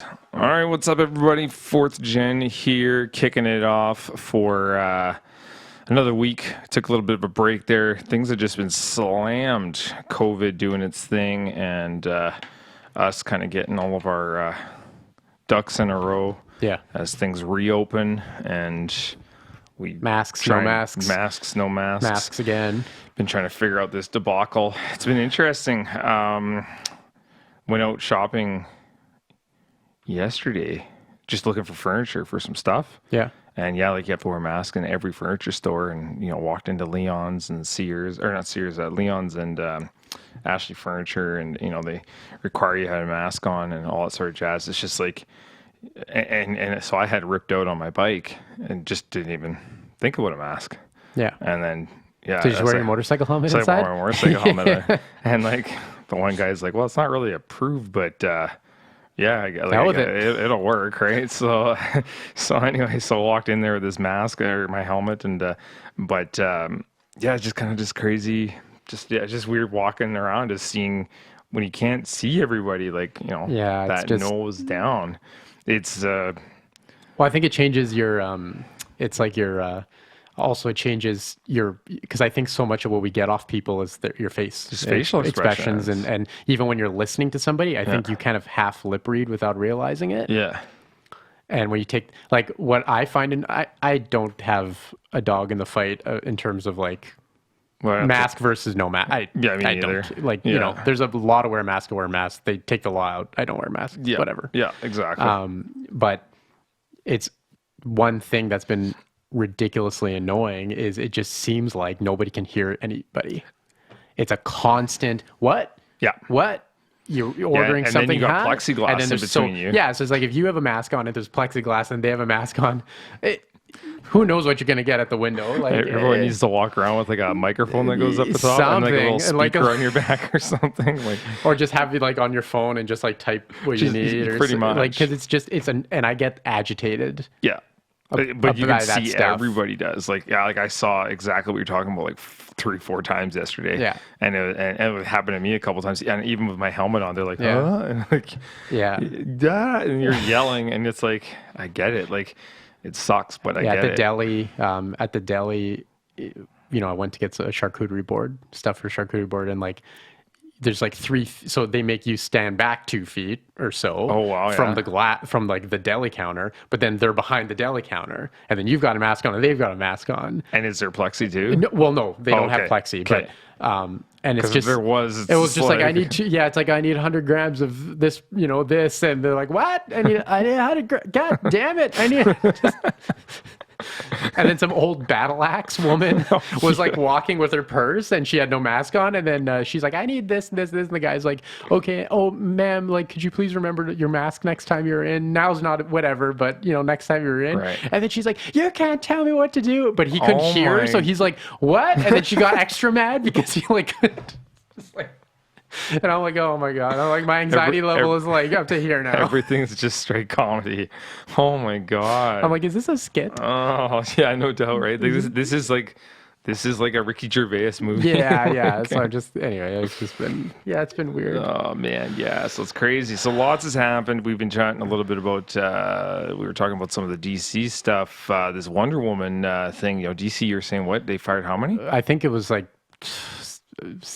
All right, what's up, everybody? 4thGen here, kicking it off for another week. Took a little bit of a break there. Things have just been slammed. COVID doing its thing, and us kind of getting all of our ducks in a row. Yeah. As things reopen, and we Masks, no masks. masks, no masks. Masks again. Been trying to figure out this debacle. It's been interesting. Went out shopping yesterday, just looking for furniture for some stuff. Yeah. And yeah, like you have to wear a mask in every furniture store, and walked into Leon's and Sears, or not Sears, Leon's and Ashley Furniture, and they require you to have a mask on and all that sort of jazz. It's just like, and so I had ripped out on my bike and just didn't even think about a mask. Yeah. And then So you just wear your motorcycle helmet so inside? I wore my motorcycle helmet, and like the one guy's like, well, it's not really approved, but yeah, it'll work, right? So anyway, so I walked in there with this mask or my helmet, and yeah, it's just kind of just crazy, just weird walking around, just seeing when you can't see everybody, like that just nose down. It's well, I think it changes your it's like your also it changes your, because I think so much of what we get off people is your face, just facial expressions, and even when you're listening to somebody, I think you kind of half lip read without realizing it. Yeah. And when you take, like, what I find, and I don't have a dog in the fight in terms of like mask versus no mask. Me neither. Don't, like, there's a law to wear a mask, to wear a mask. They take the law out. I don't wear a mask. Yeah. Whatever. Yeah, exactly. But it's one thing that's been ridiculously annoying is it just seems like nobody can hear anybody. It's a constant what? Yeah. What? You're ordering and something, then you got plexiglass and then in between you. Yeah, so it's like if you have a mask on and there's plexiglass and they have a mask on, who knows what you're gonna get at the window? Like everyone needs to walk around with like a microphone that goes up the top and like a little speaker on your back or something, like, or just have it like on your phone and just like type what you need, or pretty much, like, because and I get agitated. Yeah. But you can see everybody does. Like, yeah, like I saw exactly what you're talking about, like 3-4 times yesterday. Yeah. And it happened to me a couple times. And even with my helmet on, they're like, and like, and you're yelling, and it's like, I get it. Like, it sucks, but I get it. At the deli, I went to get a charcuterie board, stuff for charcuterie board, and like, there's like so they make you stand back 2 feet or so from the from like the deli counter, but then they're behind the deli counter, and then you've got a mask on and they've got a mask on. And is there plexi too? No, they don't have plexi, but and it's just it was just like I need it's like I need 100 grams of this, this, and they're like, what? I need 100 God damn it, I need. And then some old battle axe woman was like walking with her purse, and she had no mask on, and then she's like, I need this, and the guy's like, okay, oh ma'am, like, could you please remember your mask next time you're in? Now's not whatever, but next time you're in. Right. And then she's like, you can't tell me what to do, but he couldn't hear, so he's like, what? And then she got extra mad because he like just like. And I'm like, oh my God. I'm like, my anxiety level is like up to here now. Everything's just straight comedy. Oh my God. I'm like, is this a skit? Oh yeah, no doubt, right? This is like a Ricky Gervais movie. Yeah. So anyway, it's been weird. Oh man, yeah. So it's crazy. So lots has happened. We've been chatting a little bit about, we were talking about some of the DC stuff, this Wonder Woman thing. DC, you're saying what? They fired how many? I think it was like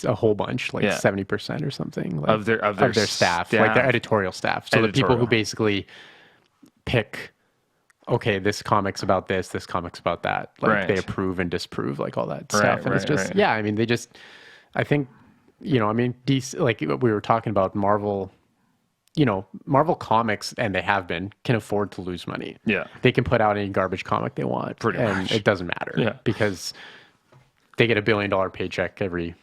a whole bunch, like 70% or something, like, of their staff, like their editorial staff. So the people who basically pick, okay, this comic's about this comic's about that. Like they approve and disapprove, like all that stuff. And it's just, I mean, I think, DC, like we were talking about Marvel, Marvel Comics, and they have been, can afford to lose money. Yeah. They can put out any garbage comic they want. Pretty much. It doesn't matter because they get $1 billion paycheck every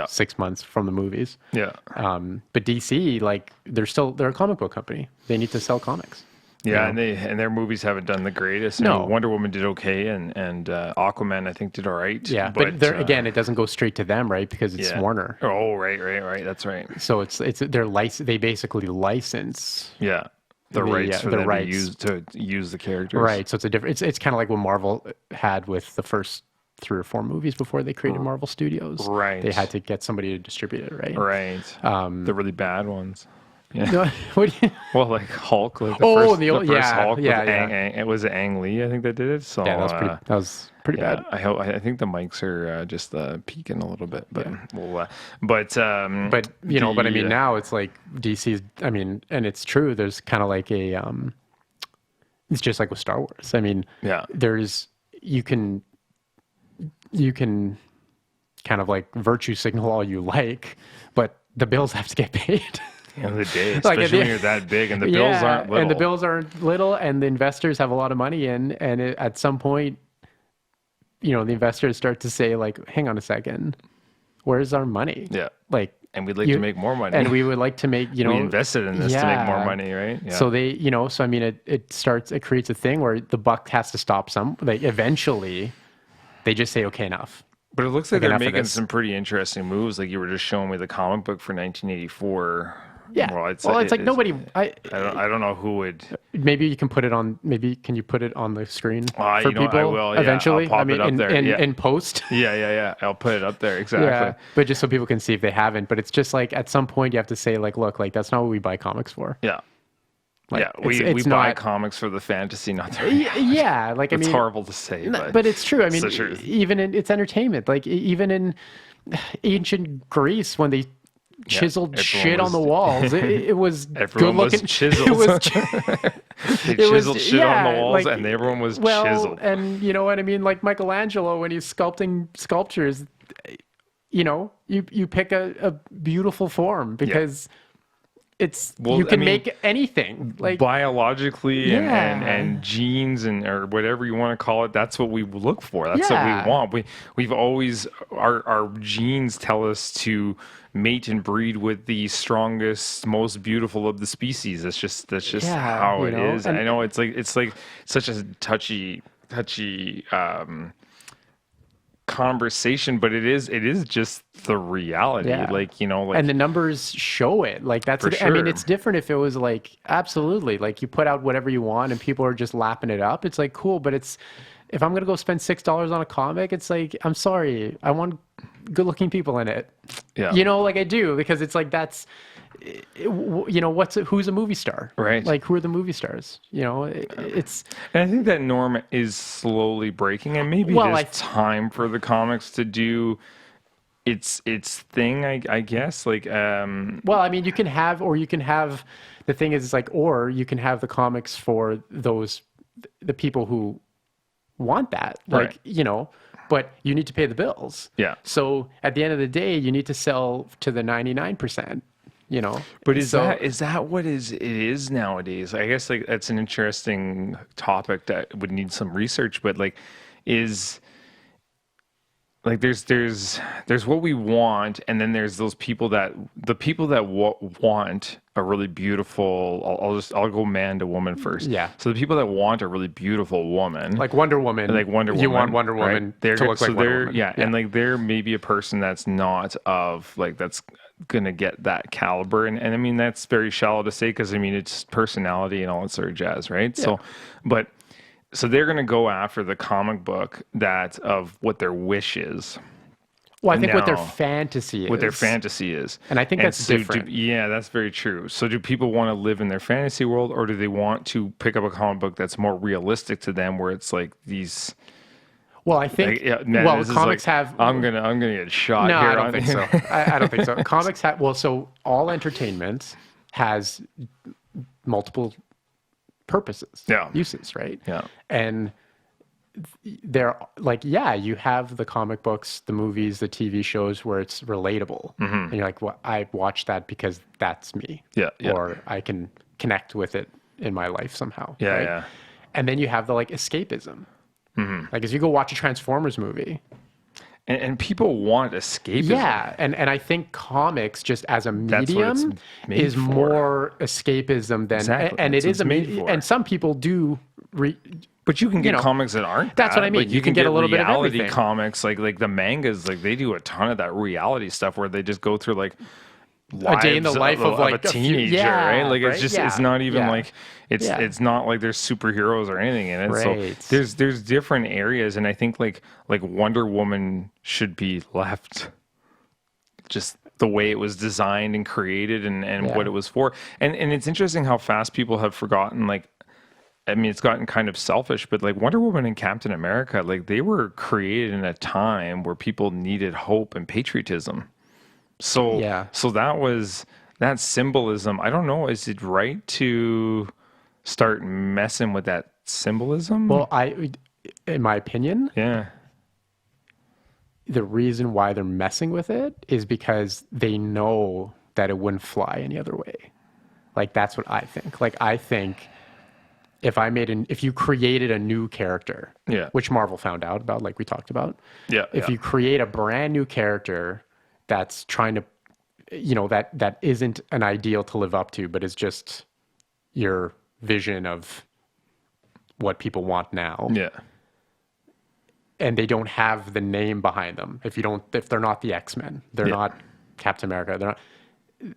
6 months from the movies. Yeah. But DC, like, they're a comic book company. They need to sell comics. Yeah, and their movies haven't done the greatest. No. I mean, Wonder Woman did okay, and Aquaman, I think, did all right. Yeah, but again, it doesn't go straight to them, right? Because it's Warner. Oh, right. That's right. So it's their license. They basically license. Yeah. The rights for them to use the characters. Right. So it's a different. It's kind of like what Marvel had with the first 3 or 4 movies before they created Marvel Studios. Right. They had to get somebody to distribute it, right? Right. The really bad ones. Yeah. No, what do you? Well, like Hulk, like the first Hulk with it was Ang Lee, I think that did it. So yeah, that was pretty yeah, bad. I think the mics are just peaking a little bit, but we'll but I mean now it's like DC's. I mean, and it's true. There's kind of like a it's just like with Star Wars. I mean, yeah, there's you can kind of like virtue signal all you like, but the bills have to get paid. At the end of the day, especially when you're that big and the bills aren't little. And the bills aren't little, and the investors have a lot of money in, and at some point, the investors start to say like, hang on a second, where's our money? Yeah. Like, and we'd like to make more money. And we would like to make, we invested in this to make more money, right? Yeah. So they, so I mean, it creates a thing where the buck has to stop like eventually they just say, okay, enough. But it looks like they're making some pretty interesting moves. Like you were just showing me the comic book for 1984. Yeah. Well, it's like nobody. I don't know who would. Maybe you can put it on. Maybe can you put it on the screen for people? I will. Yeah, eventually. I'll pop it up there. In post. Yeah. I'll put it up there. Exactly. Yeah. But just so people can see if they haven't. But it's just like at some point you have to say like, look, like that's not what we buy comics for. Yeah. Like, we buy comics for the fantasy, not the reality. Yeah, like it's horrible to say, but it's true. I mean, even in it's entertainment. Like even in ancient Greece, when they chiseled shit on the walls, it was good looking. Chiseled. They chiseled shit on the walls, and everyone was chiseled. And you know what I mean? Like Michelangelo, when he's sculpting sculptures, you pick a beautiful form because. You can make anything like biologically and genes or whatever you want to call it. That's what we look for. That's what we want. We've always our genes tell us to mate and breed with the strongest, most beautiful of the species. That's just how it is. And I know it's like such a touchy conversation, but it is just the reality. And the numbers show it. Like that's I mean, it's different if it was like absolutely like you put out whatever you want and people are just lapping it up. It's like cool, but if I'm gonna go spend $6 on a comic, it's like I'm sorry, I want good looking people in it. Yeah, like I do, because it's like that's who's a movie star, right? Like who are the movie stars? It's and I think that norm is slowly breaking, and maybe there's time for the comics to do its thing, I guess. Like well, I mean, you can have the thing is like, or you can have the comics for the people who want that, like but you need to pay the bills. Yeah. So at the end of the day, you need to sell to the 99%. But is that what it is nowadays? I guess like that's an interesting topic that would need some research. But like, is like there's what we want, and then there's those people that want a really beautiful. I'll go man to woman first. Yeah. So the people that want a really beautiful woman, like Wonder Woman, you want Wonder Woman to look like Wonder Woman. Yeah, and like there may be a person that's not of like that's gonna get that caliber, and I mean that's very shallow to say because I mean it's personality and all that sort of jazz, right? Yeah. So they're gonna go after the comic book that of what their wish is. Well, I think what their fantasy is. And I think that's different. That's very true. So do people want to live in their fantasy world, or do they want to pick up a comic book that's more realistic to them, where it's like these? Well, I think comics have. I'm gonna get shot. No, here I don't think so. I don't think so. Comics have. Well, so all entertainment has multiple purposes, uses, right? Yeah, and they're like, you have the comic books, the movies, the TV shows where it's relatable, and you're like, well, I watch that because that's me, or I can connect with it in my life somehow, right? And then you have the like escapism. Like as you go watch a Transformers movie. And people want escapism. Yeah, and I think comics just as a medium is more escapism than and it is and some people do but you can get comics that aren't. That's what I mean. Like, you can get a little bit of everything. Reality comics, like the mangas, like they do a ton of that reality stuff where they just go through like a day in the life of like a teenager, right? Like it's just it's not even like it's not like there's superheroes or anything in it. Right. So there's different areas, and I think like Wonder Woman should be left just the way it was designed and created and what it was for. And it's interesting how fast people have forgotten, like, I mean, it's gotten kind of selfish, but like Wonder Woman and Captain America, like they were created in a time where people needed hope and patriotism. So, so that symbolism. I don't know. Is it right to start messing with that symbolism? Well, in my opinion, the reason why they're messing with it is because they know that it wouldn't fly any other way. Like, that's what I think. Like, I think if you created a new character, which Marvel found out about, like we talked about, if you create a brand new character that's trying to, that isn't an ideal to live up to, but is just your vision of what people want now. Yeah. And they don't have the name behind them. If they're not the X-Men, they're not Captain America,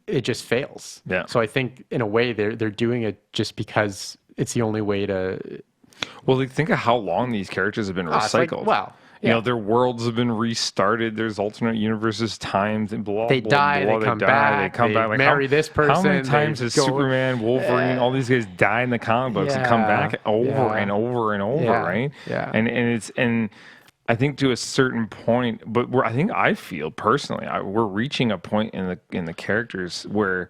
it just fails. Yeah. So I think in a way they're doing it just because it's the only way to. Well, like, think of how long these characters have been recycled. You know, their worlds have been restarted. There's alternate universes, times, and blah. They die. They come back. They Like, marry this person. How many times has Superman, Wolverine, all these guys die in the comic books and come back over and over and over, right? Yeah. And I think to a certain point, but I feel personally, we're reaching a point in the characters where,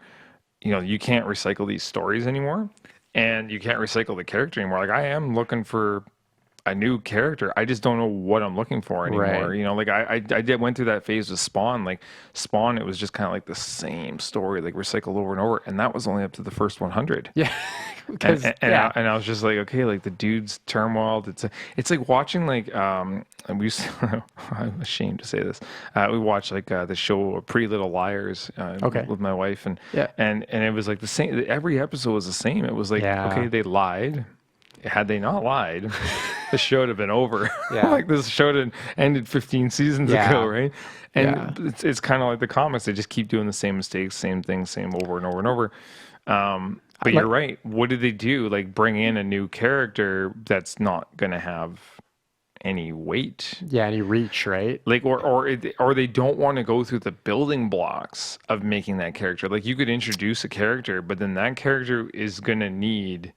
you can't recycle these stories anymore, and you can't recycle the character anymore. Like, I am looking for a new character. I just don't know what I'm looking for anymore. Right. Like I went through that phase with Spawn. Like Spawn, it was just kind of like the same story, like recycled over and over, and that was only up to the first 100. Yeah. And I was just like, okay, like the dude's turmoil. It's like watching like and we used to, I'm ashamed to say this. We watched like the show Pretty Little Liars with my wife, and it was like the same. Every episode was the same. It was like, okay, they lied. Had they not lied, the show would have been over. Like this show had ended 15 seasons ago, right? And it's kind of like the comics. They just keep doing the same mistakes, same things, same over and over and over. But you're right. What did they do? Like bring in a new character that's not going to have any weight. Yeah, any reach, right? Like, or they don't want to go through the building blocks of making that character. Like you could introduce a character, but then that character is going to need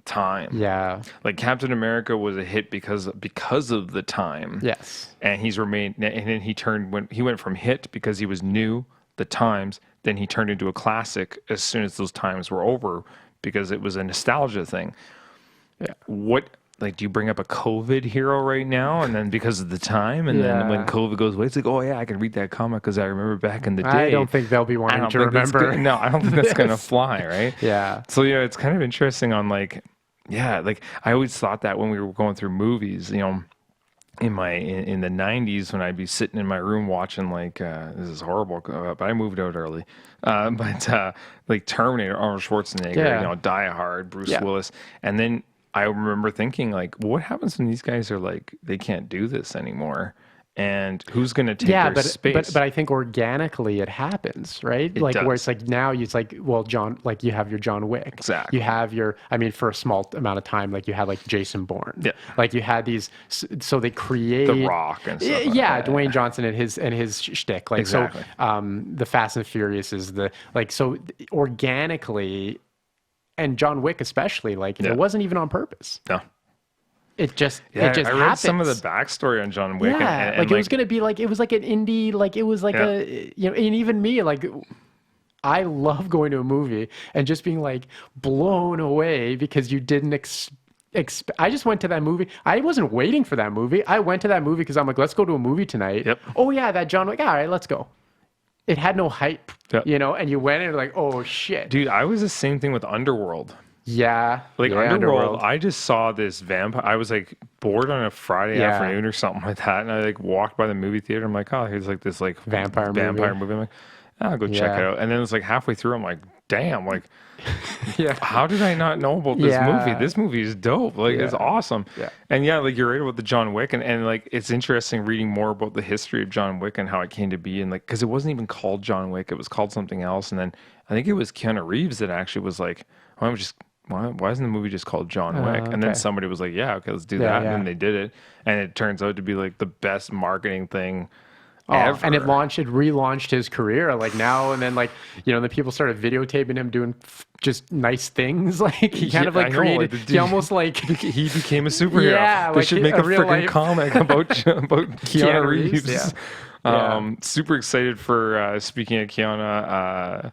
time. Yeah. Like Captain America was a hit because of the time. Yes. And he's remained, and then he went from hit because he was new, the times, then he turned into a classic as soon as those times were over because it was a nostalgia thing. Yeah. Like, do you bring up a COVID hero right now? And then because of the time, and then when COVID goes away, it's like, oh yeah, I can read that comic because I remember back in the day. I don't think they'll be wanting to remember. No, I don't think that's going to fly, right? Yeah. So yeah, it's kind of interesting on like, like I always thought that when we were going through movies, in the 90s when I'd be sitting in my room watching like this is horrible, but I moved out early. But like Terminator, Arnold Schwarzenegger, Die Hard, Bruce Willis, and then I remember thinking like, what happens when these guys are like they can't do this anymore? And who's going to take their space? But I think organically it happens, right? Where it's like now it's like, well, John, like you have your John Wick. Exactly. You have for a small amount of time, like you had like Jason Bourne. Yeah. Like you had these, so they create The Rock and stuff. Yeah, like Dwayne Johnson and his shtick. Like exactly. So, the Fast and Furious is so organically, and John Wick especially, like it wasn't even on purpose. No. It just I read happens. some of the backstory on John Wick. Yeah, and it was gonna be like it was like an indie, like it was like and even me, like I love going to a movie and just being like blown away because you didn't I just went to that movie. I wasn't waiting for that movie. I went to that movie because I'm like, let's go to a movie tonight. Yep. Oh yeah, that John Wick. All right, let's go. It had no hype, and you went and you're like, oh shit. Dude, I was the same thing with Underworld. Yeah. Underworld, I just saw this vampire. I was like bored on a Friday afternoon or something like that. And I like walked by the movie theater. I'm like, oh, here's like this like vampire movie. I'm like, I'll go check it out. And then it's like halfway through, I'm like, damn, like, how did I not know about this movie? This movie is dope. Like, it's awesome. Yeah. And like you're right about the John Wick. And like, it's interesting reading more about the history of John Wick and how it came to be. And like, because it wasn't even called John Wick, it was called something else. And then I think it was Keanu Reeves that actually was like, why isn't the movie just called John Wick? And then somebody was like, okay, let's do that. And then they did it. And it turns out to be like the best marketing thing ever. And it relaunched his career. Like now, and then like, the people started videotaping him doing just nice things. Like he kind of like created, he almost like, he became a superhero. Yeah. They should make a freaking comic about Keanu Reeves. Yeah. Super excited for, speaking of Keanu,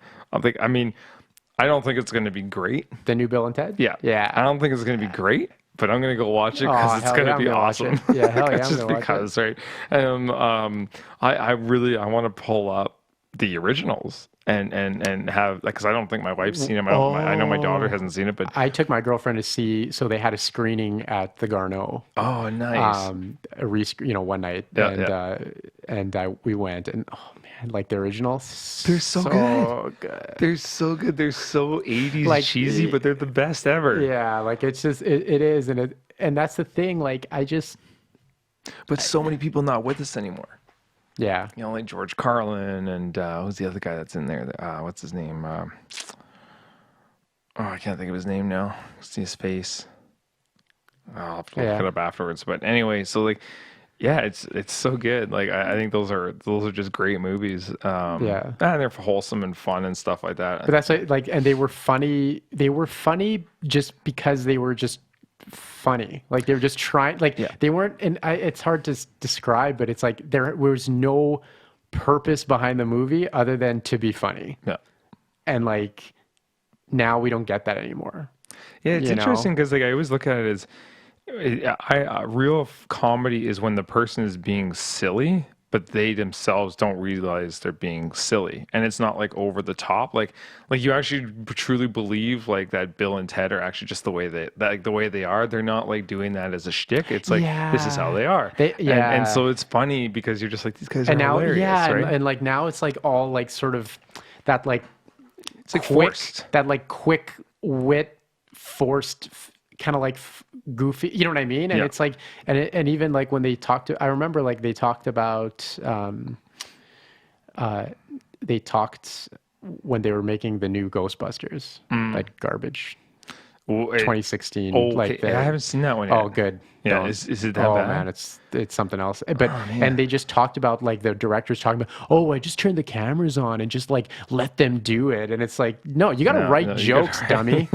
I don't think it's going to be great. The new Bill and Ted? Yeah. Yeah. I don't think it's going to be great, but I'm going to go watch it because it's going to be awesome. Yeah, hell yeah. Just because, right? I want to pull up the originals and have, like, because I don't think my wife's seen them. I know my daughter hasn't seen it, but I took my girlfriend to see, so they had a screening at the Garneau. Oh, nice. One night. We went, and oh man, like the originals, they're so good. They're so good. They're so 80s like, cheesy, but they're the best ever. Yeah, like it's just it is, and that's the thing. Like but so many people not with us anymore. Yeah, like George Carlin and who's the other guy that's in there? What's his name? I can't think of his name now. See his face. I'll have to look it up afterwards. But anyway, so like. Yeah, it's so good. Like I think those are just great movies. And they're wholesome and fun and stuff like that. But that's like, and they were funny. They were funny just because they were just funny. Like they were just trying. Like they weren't. And it's hard to describe, but it's like there was no purpose behind the movie other than to be funny. Yeah. And like now we don't get that anymore. Yeah, it's interesting because like I always look at it as. Real comedy is when the person is being silly, but they themselves don't realize they're being silly, and it's not like over the top. Like you actually truly believe like that Bill and Ted are actually just the way the way they are. They're not like doing that as a shtick. It's like this is how they are. And so it's funny because you're just like these guys are hilarious, right? And like now it's like all like sort of that like it's like forced, that like quick wit forced. Kind of like goofy, you know what I mean? And it's like, and even like when they talked I remember like they talked about, they talked when they were making the new Ghostbusters, like garbage, 2016. Like I haven't seen that one yet. Oh, good. Yeah, is it that bad? Oh man, it's something else. But and they just talked about like the directors talking about, I just turned the cameras on and just like let them do it, and it's like, no, you got to write jokes, dummy.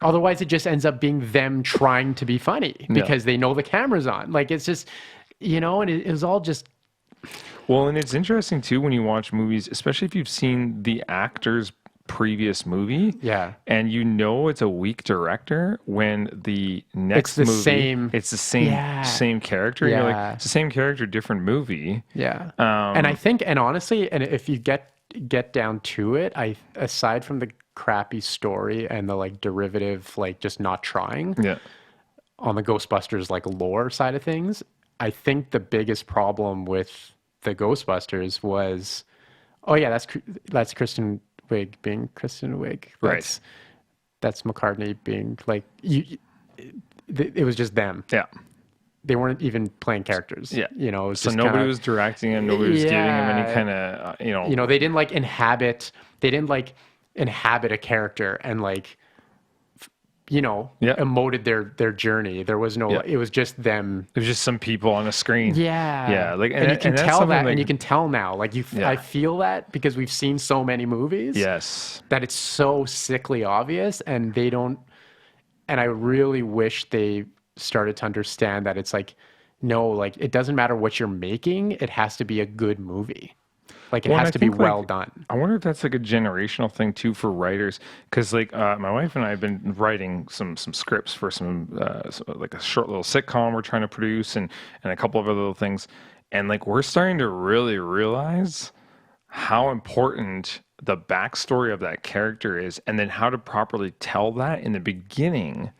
Otherwise, it just ends up being them trying to be funny because they know the camera's on. Like, it's just, and it was all just... Well, and it's interesting, too, when you watch movies, especially if you've seen the actor's previous movie. Yeah. And it's a weak director when the next movie... It's the same character. Yeah. You're like, it's the same character, different movie. Yeah. And I think, and honestly, and if you get down to it, aside from the crappy story and the like derivative like just not trying on the Ghostbusters like lore side of things, I think the biggest problem with the Ghostbusters was that's Kristen Wiig being Kristen Wiig, that's McCartney being like it was just them. They weren't even playing characters. It was so nobody was directing him, nobody was giving him any kind of they didn't like inhabit a character and like emoted their journey. There was no it was just them. It was just some people on a screen. Like and you can tell that, and you can tell now like I feel that because we've seen so many movies that it's so sickly obvious, and they don't, and I really wish they started to understand that it's like, no, like it doesn't matter what you're making, it has to be a good movie. Like it has to be well done. I wonder if that's like a generational thing too for writers, because like my wife and I have been writing some scripts for some like a short little sitcom we're trying to produce, and a couple of other little things, and like we're starting to really realize how important the backstory of that character is, and then how to properly tell that in the beginning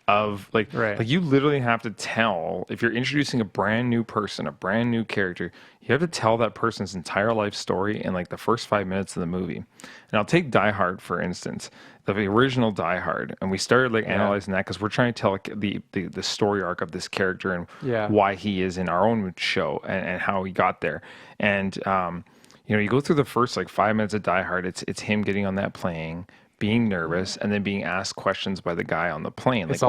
of like you literally have to tell, if you're introducing a brand new person, a brand new character, you have to tell that person's entire life story in like the first 5 minutes of the movie. And I'll take Die Hard for instance, the original Die Hard, and we started like analyzing that because we're trying to tell like, the story arc of this character and why he is in our own show and how he got there. And you go through the first like 5 minutes of Die Hard, it's him getting on that plane, being nervous, and then being asked questions by the guy on the plane, like, it's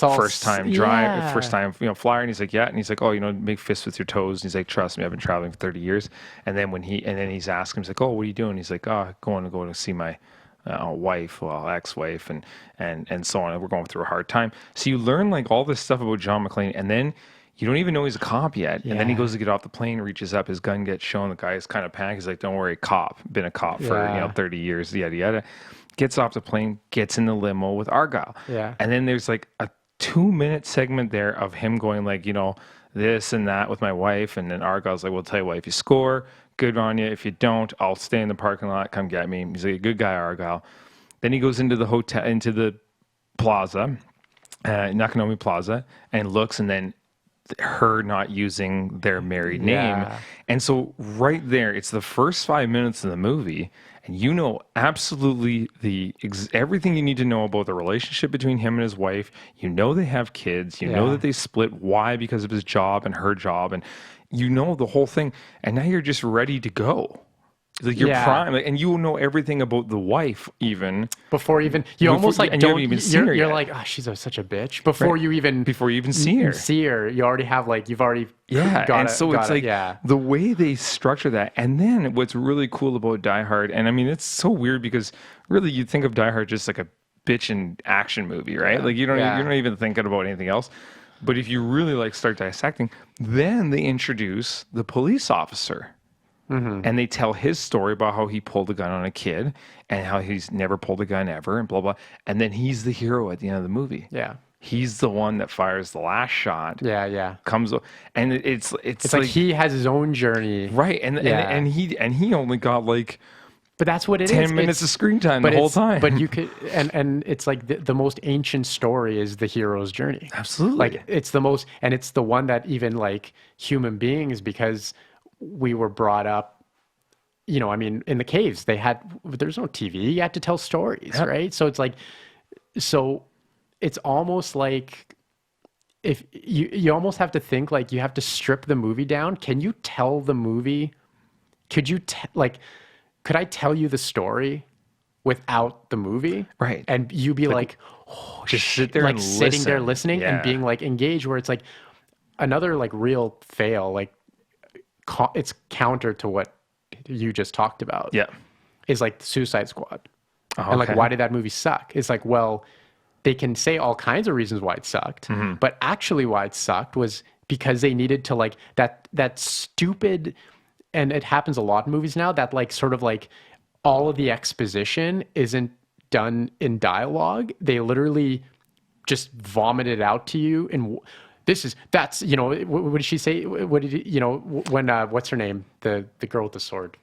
all first time drive, first time flyer, and he's like, yeah, and he's like, oh, make fists with your toes, and he's like, trust me, I've been traveling for 30 years, and then he's asking, he's like, oh, what are you doing? He's like, oh, going to see my wife, ex-wife, and so on. We're going through a hard time. So you learn like all this stuff about John McClane, and then you don't even know he's a cop yet. Yeah. And then he goes to get off the plane, reaches up, his gun gets shown. The guy's kind of panicked. He's like, don't worry, cop. Been a cop for 30 years, yada, yada. Gets off the plane, gets in the limo with Argyle. Yeah. And then there's like a 2-minute segment there of him going like, this and that with my wife. And then Argyle's like, well, tell you what, if you score, good on you. If you don't, I'll stay in the parking lot. Come get me. He's like a good guy, Argyle. Then he goes into the hotel, into the plaza, Nakanomi Plaza, and looks, and then her not using their married name. And so right there, it's the first 5 minutes of the movie, and absolutely everything you need to know about the relationship between him and his wife. They have kids. You know that they split. Why? Because of his job and her job, and the whole thing. And now you're just ready to go. Like you're prime, and you know everything about the wife even before even you almost like and you haven't even seen her you're yet. Like, oh, she's such a bitch before you even see her. You already have you've already the way they structure that. And then what's really cool about Die Hard, and I mean it's so weird because really you think of Die Hard just like a bitchin' action movie, right? Like you're not even thinking about anything else. But if you really start dissecting, then they introduce the police officer. Mm-hmm. And they tell his story about how he pulled a gun on a kid and how he's never pulled a gun ever and blah, blah. And then he's the hero at the end of the movie. Yeah. He's the one that fires the last shot. Yeah. Comes and it's like he has his own journey. Right. And he only got but that's what it 10 minutes of screen time the whole time. But you could, and it's like the most ancient story is the hero's journey. Absolutely. It's the most, and it's the one that even human beings, because we were brought up, I mean, in the caves, there's no TV. You had to tell stories, right? So it's almost like if you almost have to think you have to strip the movie down. Can you tell the movie? Could I tell you the story without the movie? Right. And you be just sit there and sitting there listening and being engaged, where it's another real fail, it's counter to what you just talked about. Yeah. Is the Suicide Squad. And why did that movie suck? It's well, they can say all kinds of reasons why it sucked, but actually why it sucked was because they needed to that stupid, and it happens a lot in movies now, that all of the exposition isn't done in dialogue. They literally just vomit it out to you in that's what did she say? What did when what's her name? The girl with the sword.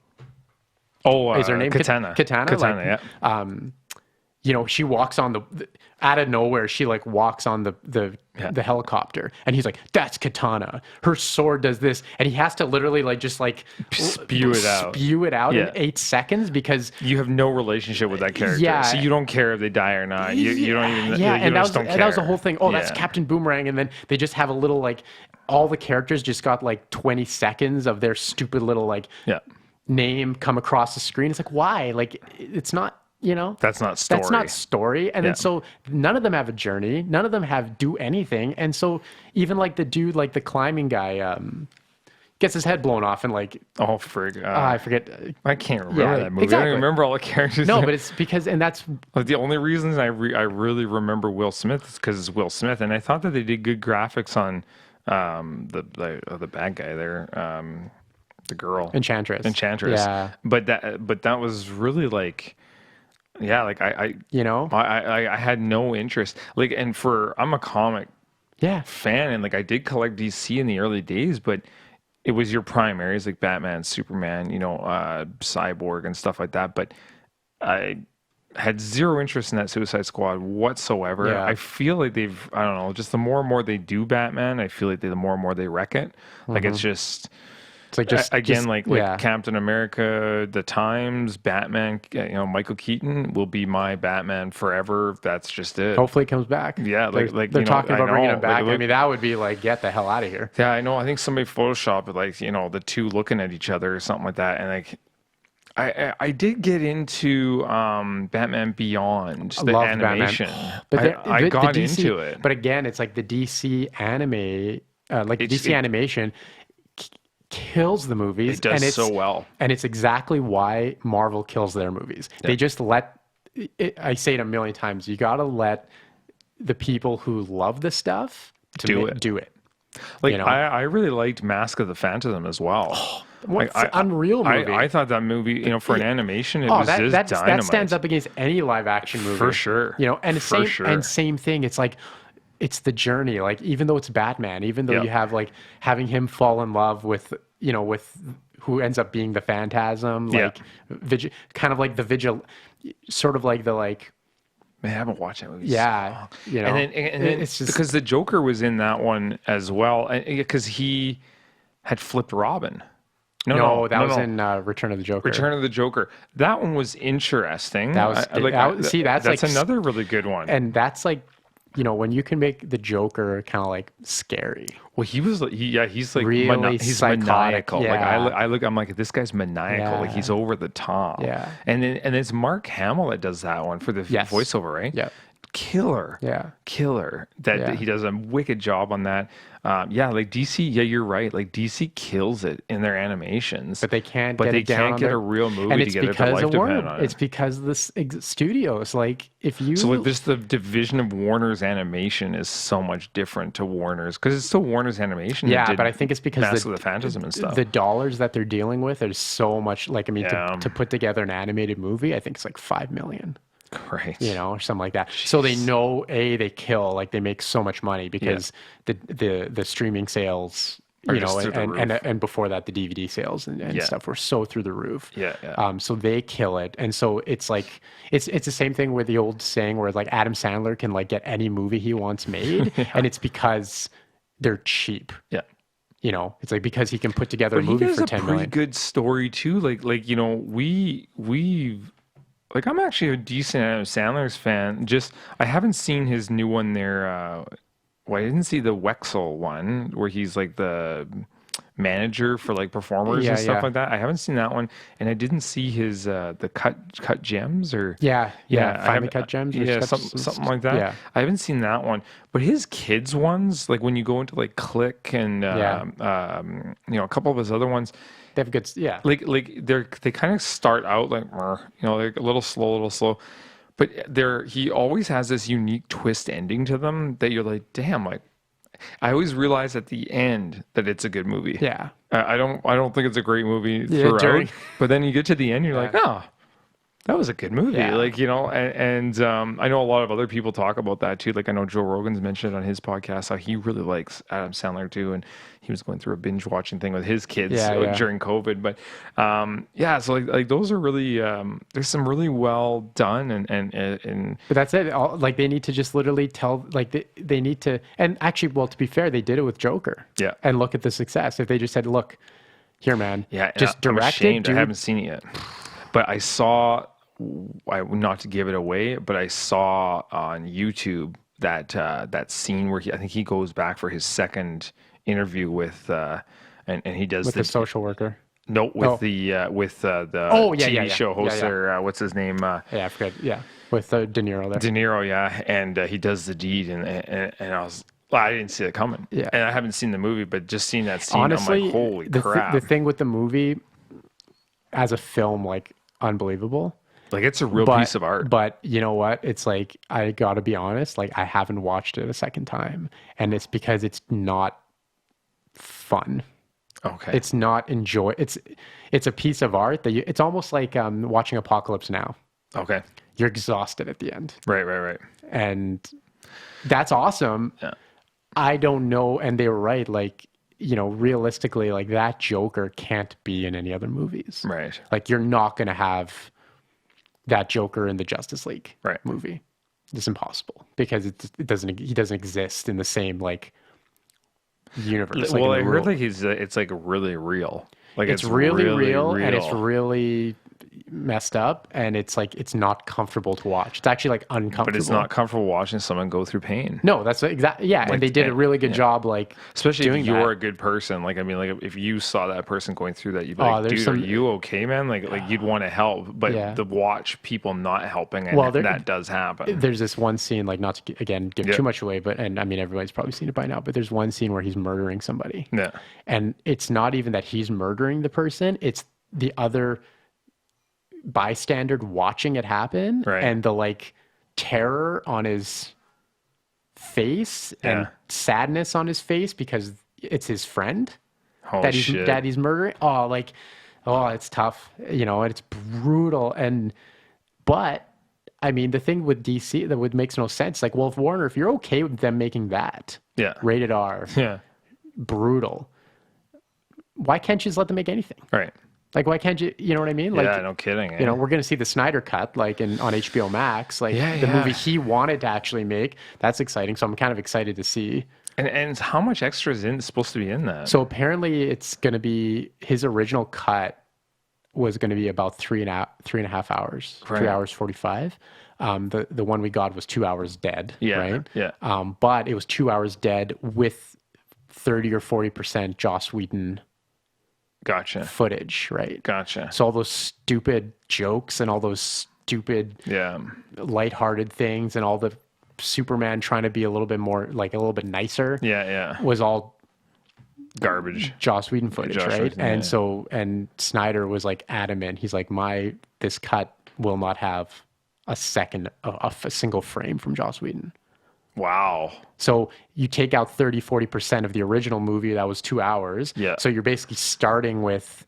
Oh, is her name Katana? Katana, yeah. She walks on out of nowhere. She walks on the helicopter, and he's like, "That's Katana. Her sword does this," and he has to literally spew it out in 8 seconds because you have no relationship with that character. Yeah, so you don't care if they die or not. You don't even. Yeah, and that was the whole thing. Oh, that's Captain Boomerang, and then they just have a little all the characters just got 20 seconds of their stupid little name come across the screen. It's why? It's not. That's not story. That's not story. And then so none of them have a journey. None of them do anything. And so even the dude, the climbing guy, gets his head blown off and oh frig. I forget. I can't remember that movie. Exactly. I don't remember all the characters. No, but it's because, and that's the only reason I really remember Will Smith is because it's Will Smith, and I thought that they did good graphics on the bad guy there, the girl Enchantress. Yeah. But that was really I had no interest. I'm a comic fan, and I did collect DC in the early days, but it was your primaries like Batman, Superman, Cyborg and stuff like that. But I had zero interest in that Suicide Squad whatsoever. Yeah. I feel like I don't know, just the more and more they do Batman, I feel like the more and more they wreck it. It's just... It's Captain America, The Times, Batman, Michael Keaton will be my Batman forever. That's just it. Hopefully it comes back. Yeah, they're talking about bringing him back. I mean, that would be get the hell out of here. Yeah, I know. I think somebody photoshopped the two looking at each other or something like that, and I did get into Batman Beyond, the animation. But I got the DC, into it. But again, it's like the DC anime, like the DC animation kills the movies. It does and so well. And it's exactly why Marvel kills their movies. Yeah. They just let, I say it a million times, you got to let the people who love the stuff do it. Like, you know? I really liked Mask of the Phantasm as well. Oh, unreal movie. I thought that movie, you know, for an animation, it was just dynamite. That stands up against any live action movie. For sure. You know, and same thing. It's like, it's the journey. Like, even though it's Batman, even though you have like having him fall in love with, you know, with who ends up being the Phantasm, like kind of like the Vigil, sort of like the like. Man, I haven't watched that movie. Yeah, so you know, and then it's just because the Joker was in that one as well, because he had flipped Robin. No, that was in Return of the Joker. Return of the Joker. That one was interesting. That's like another really good one. And that's like, you know, when you can make the Joker kind of like scary. Well, he's like really he's psychotic. maniacal. Yeah. Like I'm like, this guy's maniacal. Yeah. Like he's over the top. Yeah. And it's Mark Hamill that does that one for the voiceover, right? Yeah. Killer. Yeah. Killer. That he does a wicked job on that. Like DC, you're right. Like DC kills it in their animations, but they can't get a real movie together for life depend on it. It's because the studios, like so like this, the division of Warner's animation is so much different to Warner's because it's still Warner's animation. Yeah, but I think it's because Mask of the Phantasm and stuff. The dollars that they're dealing with are so much. Like, I mean, to put together an animated movie, I think it's like $5 million. Right. You know, or something like that. Jeez. So they know they kill, like they make so much money because the streaming sales, you know, and before that the DVD sales and stuff were so through the roof. Yeah. So they kill it, and so it's like it's the same thing with the old saying where like Adam Sandler can like get any movie he wants made, and it's because they're cheap. Yeah. You know, it's like because he can put together a movie for $10 million. He has a pretty good story too. Like you know, we've. Like, I'm actually a decent Adam Sandler's fan. Just, I haven't seen his new one there. I didn't see the Wexel one where he's like the manager for like performers and stuff like that. I haven't seen that one, and I didn't see his the cut gems or finely cut gems. Or something like that. Yeah. I haven't seen that one, but his kids ones, like when you go into like Click and you know, a couple of his other ones. They have good, Like they kind of start out like, you know, like a little slow, but he always has this unique twist ending to them that you're like, damn, like I always realize at the end that it's a good movie. Yeah, I don't think it's a great movie throughout, but then you get to the end, you're like, oh, that was a good movie. Yeah. Like, you know, and I know a lot of other people talk about that too. Like I know Joe Rogan's mentioned it on his podcast how he really likes Adam Sandler too, and he was going through a binge watching thing with his kids during COVID. But so like those are really there's some really well done and but that's it. Like they need to just literally tell, like they need to, and actually, well, to be fair, they did it with Joker. Yeah. And look at the success. If they just said, look, here, man, just direct it. I haven't seen it yet, but I saw. Not to give it away, but I saw on YouTube that scene where I think he goes back for his second interview with and he does with the social worker. No, with the TV show host there. What's his name? I forget. Yeah, with De Niro there. De Niro, yeah, and he does the deed, and I was. Well, I didn't see it coming. Yeah, and I haven't seen the movie, but just seeing that scene, honestly, I'm like, holy crap! The thing with the movie, as a film, like unbelievable. Like it's a real piece of art. But you know what? It's like, I gotta be honest, like I haven't watched it a second time. And it's because it's not fun. Okay. It's not it's a piece of art that it's almost like watching Apocalypse Now. Okay. You're exhausted at the end. Right. And that's awesome. Yeah. I don't know. And they were right. Like, you know, realistically, like that Joker can't be in any other movies. Right. Like you're not going to have that Joker in the Justice League movie. It's impossible because he doesn't exist in the same like universe. Well, I heard like it's like really real. Like it's really real, and it's really messed up, and it's like it's not comfortable to watch. It's actually like uncomfortable. But it's not comfortable watching someone go through pain. No, that's exactly and they did a really good job, like especially doing if you're a good person. Like I mean, like if you saw that person going through that, you'd be like, dude, are you okay, man? Like you'd want to help, but to watch people not helping, and that does happen. There's this one scene, like not to again give too much away, but and I mean everybody's probably seen it by now. But there's one scene where he's murdering somebody. Yeah, and it's not even that he's murdering the person; it's the other bystander watching it happen, and the like terror on his face and sadness on his face because it's his friend that he's murdering. It's tough, and it's brutal. But I mean, the thing with DC that makes no sense, like, well, if Warner, if you're okay with them making that rated R, brutal, why can't you just let them make anything? Right. Like, why can't you, you know what I mean? Like, yeah, no kidding. We're going to see the Snyder Cut, like, on HBO Max, like the movie he wanted to actually make. That's exciting. So I'm kind of excited to see. And how much extra is supposed to be in that? So apparently it's going to be, his original cut was going to be about 3.5 hours, 3 hours 45. The one we got was 2 hours dead, right? Yeah. But it was 2 hours dead with 30 or 40% Joss Whedon footage, right? Gotcha. So all those stupid jokes and all those stupid lighthearted things and all the Superman trying to be a little bit more, like a little bit nicer was all garbage Joss Whedon footage, right? And Snyder was like adamant. He's like, this cut will not have a single frame from Joss Whedon. Wow. So you take out 30-40% of the original movie that was 2 hours. Yeah. So you're basically starting with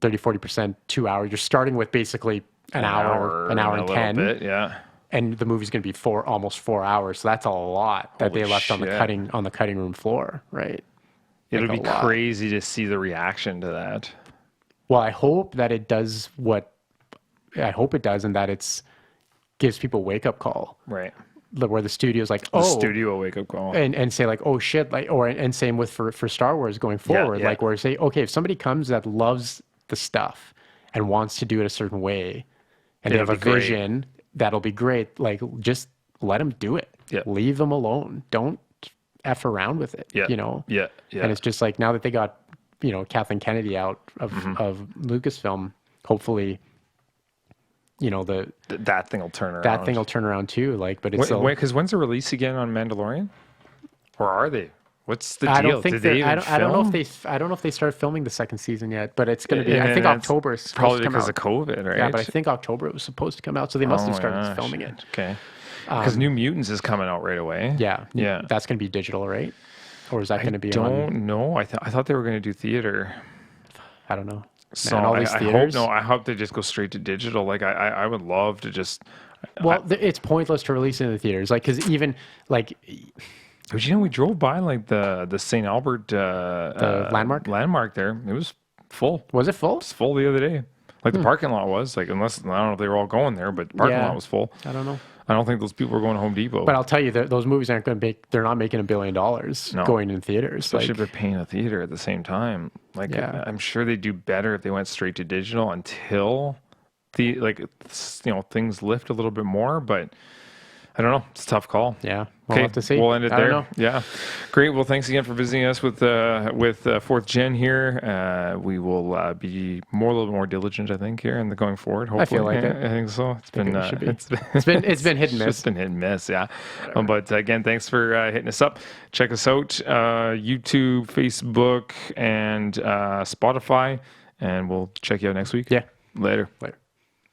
30-40%, 2 hours. You're starting with basically an hour and 10. Bit, yeah. And the movie's going to be almost 4 hours. So that's a lot that they left on the cutting room floor, right? It'll be crazy to see the reaction to that. Well, I hope that it does and that it's gives people a wake-up call. Right. Where the studio's like, studio wake-up call. And say like, oh shit, like, and same with for Star Wars going forward. Like where say, okay, if somebody comes that loves the stuff and wants to do it a certain way and they have a vision, that'll be great. Like, just let them do it. Yeah. Leave them alone. Don't F around with it. Yeah. Yeah. And it's just like, now that they got, Kathleen Kennedy out of Lucasfilm, hopefully, that thing will turn around. That thing will turn around too. Like, but it's because when's the release again on Mandalorian? Or are they? What's the deal? I don't think I don't know if they started filming the second season yet, but it's going to be. I think October is probably because of COVID, right? Yeah, but I think October it was supposed to come out, so they must have started filming it. Okay. Because New Mutants is coming out right away. Yeah. That's going to be digital, right? Or is that going to be? I don't know. I thought they were going to do theater. I don't know. So man, all these theaters, I hope they just go straight to digital. Like I would love to just. Well, it's pointless to release it in the theaters, like because even like. But we drove by like the St. Albert the landmark there. It was full. Was it full? It was full the other day. Like the parking lot was like, unless I don't know if they were all going there, but the parking lot was full. I don't know. I don't think those people were going to Home Depot. But I'll tell you that those movies aren't going to they're not making $1 billion going in theaters. Especially if they're paying a theater at the same time. Like, I'm sure they'd do better if they went straight to digital until things lift a little bit more. But I don't know. It's a tough call. Yeah. We'll have to see. We'll end it there. Yeah. Great. Well, thanks again for visiting us with 4th Gen here. We will be a little bit more diligent, I think, here and going forward. Hopefully. I feel like it. I think so. It's been hit and miss. It's been hit and miss. Yeah. But again, thanks for hitting us up. Check us out, YouTube, Facebook, and Spotify, and we'll check you out next week. Yeah. Later.